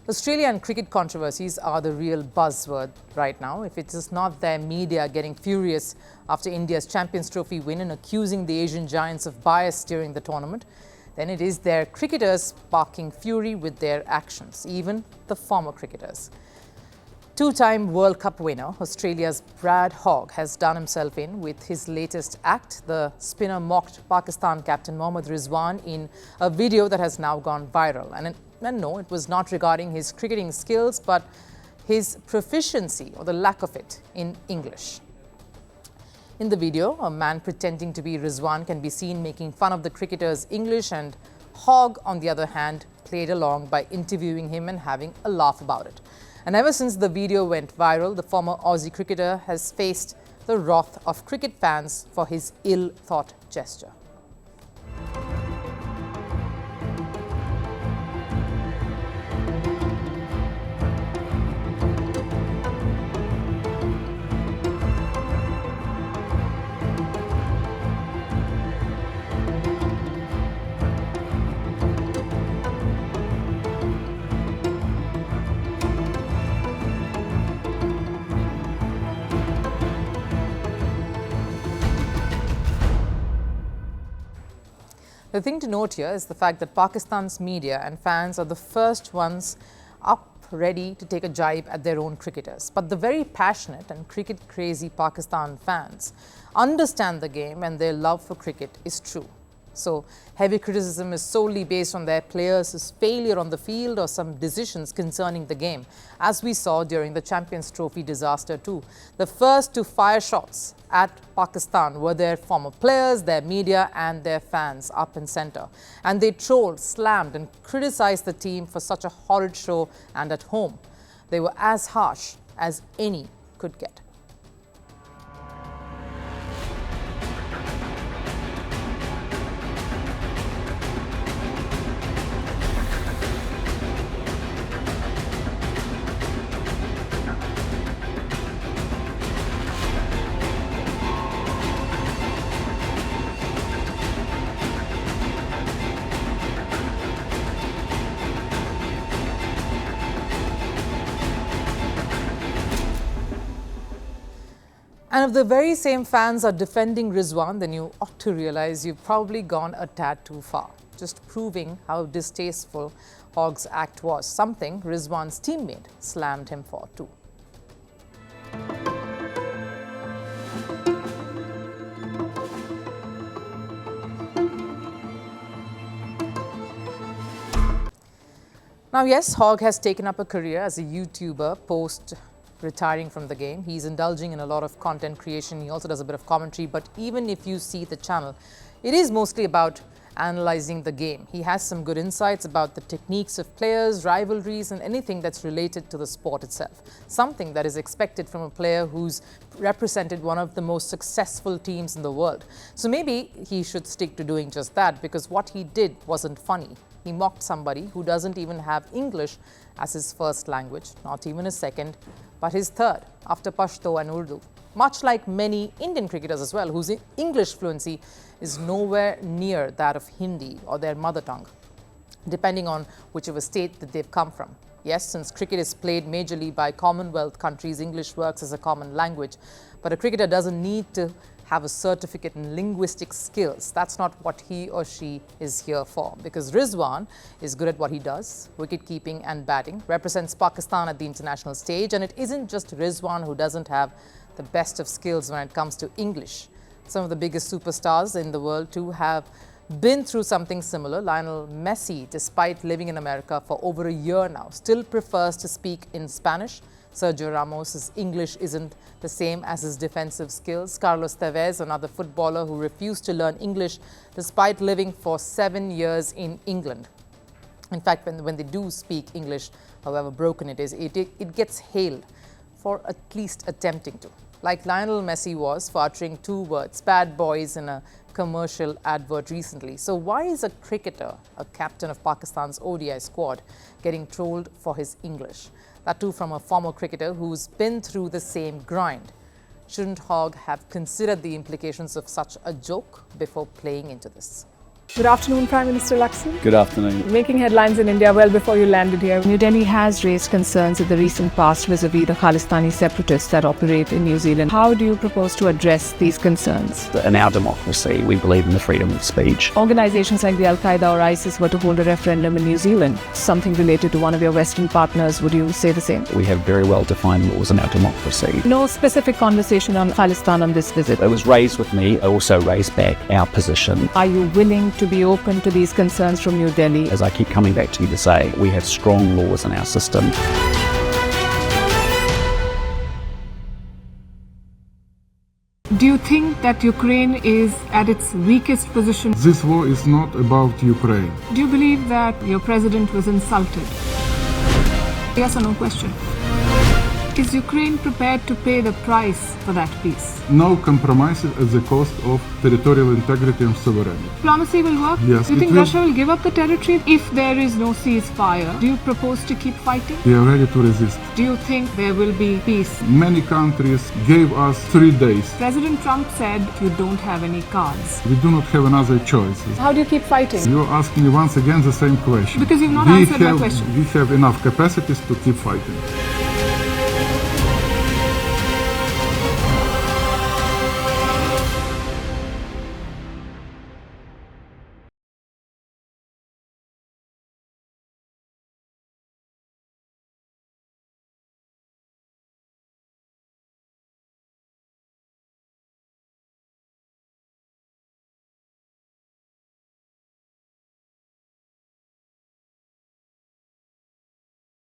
Australian cricket controversies are the real buzzword right now. If it is not their media getting furious after India's Champions Trophy win and accusing the Asian giants of bias during the tournament, then it is their cricketers sparking fury with their actions, even the former cricketers. Two-time World Cup winner, Australia's Brad Hogg has done himself in with his latest act. The spinner mocked Pakistan captain Mohammad Rizwan in a video that has now gone viral. And no, it was not regarding his cricketing skills, but his proficiency or the lack of it in English. In the video, a man pretending to be Rizwan can be seen making fun of the cricketer's English, and Hogg, on the other hand, played along by interviewing him and having a laugh about it. And ever since the video went viral, the former Aussie cricketer has faced the wrath of cricket fans for his ill-thought gesture. The thing to note here is the fact that Pakistan's media and fans are the first ones up ready to take a jibe at their own cricketers. But the very passionate and cricket-crazy Pakistan fans understand the game, and their love for cricket is true. So heavy criticism is solely based on their players' failure on the field or some decisions concerning the game, as we saw during the Champions Trophy disaster too. The first to fire shots at Pakistan were their former players, their media and their fans up and center. And they trolled, slammed and criticized the team for such a horrid show, and at home they were as harsh as any could get. And if the very same fans are defending Rizwan, then you ought to realize you've probably gone a tad too far, just proving how distasteful Hogg's act was, something Rizwan's teammate slammed him for too. Now, yes, Hogg has taken up a career as a YouTuber post-retiring from the game. He's indulging in a lot of content creation. He also does a bit of commentary. But even if you see the channel, it is mostly about analyzing the game. He has some good insights about the techniques of players, rivalries, and anything that's related to the sport itself. Something that is expected from a player who's represented one of the most successful teams in the world. So maybe he should stick to doing just that, because what he did wasn't funny. He mocked somebody who doesn't even have English as his first language, not even his second, but his third, after Pashto and Urdu. Much like many Indian cricketers as well, whose English fluency is nowhere near that of Hindi or their mother tongue, depending on whichever state that they've come from. Yes, since cricket is played majorly by Commonwealth countries, English works as a common language, but a cricketer doesn't need to have a certificate in linguistic skills. That's not what he or she is here for, because Rizwan is good at what he does, wicket-keeping and batting, represents Pakistan at the international stage, and it isn't just Rizwan who doesn't have the best of skills when it comes to English. Some of the biggest superstars in the world too have been through something similar. Lionel Messi, despite living in America for over a year now, still prefers to speak in Spanish. Sergio Ramos's English isn't the same as his defensive skills. Carlos Tevez, another footballer who refused to learn English despite living for 7 years in England. In fact, when they do speak English, however broken it is, it gets hailed for at least attempting to. Like Lionel Messi was for uttering 2 words, bad boys, in a commercial advert recently. So why is a cricketer, a captain of Pakistan's ODI squad, getting trolled for his English? That too from a former cricketer who's been through the same grind. Shouldn't Hogg have considered the implications of such a joke before playing into this? Good afternoon, Prime Minister Lakshman. Good afternoon. Making headlines in India well before you landed here. New Delhi has raised concerns in the recent past vis-a-vis the Khalistani separatists that operate in New Zealand. How do you propose to address these concerns? In our democracy, we believe in the freedom of speech. Organizations like the Al-Qaeda or ISIS were to hold a referendum in New Zealand, something related to one of your Western partners. Would you say the same? We have very well-defined laws in our democracy. No specific conversation on Khalistan on this visit. It was raised with me. I also raised back our position. Are you willing to be open to these concerns from New Delhi? As I keep coming back to you to say, we have strong laws in our system. Do you think that Ukraine is at its weakest position? This war is not about Ukraine. Do you believe that your president was insulted? Yes or no question. Is Ukraine prepared to pay the price for that peace? No compromises at the cost of territorial integrity and sovereignty. Diplomacy will work? Yes, Do you it think will. Russia will give up the territory if there is no ceasefire? Do you propose to keep fighting? We are ready to resist. Do you think there will be peace? Many countries gave us 3 days. President Trump said you don't have any cards. We do not have another choice. How do you keep fighting? You are asking me once again the same question. Because you've not We answered my have- question. We have enough capacities to keep fighting.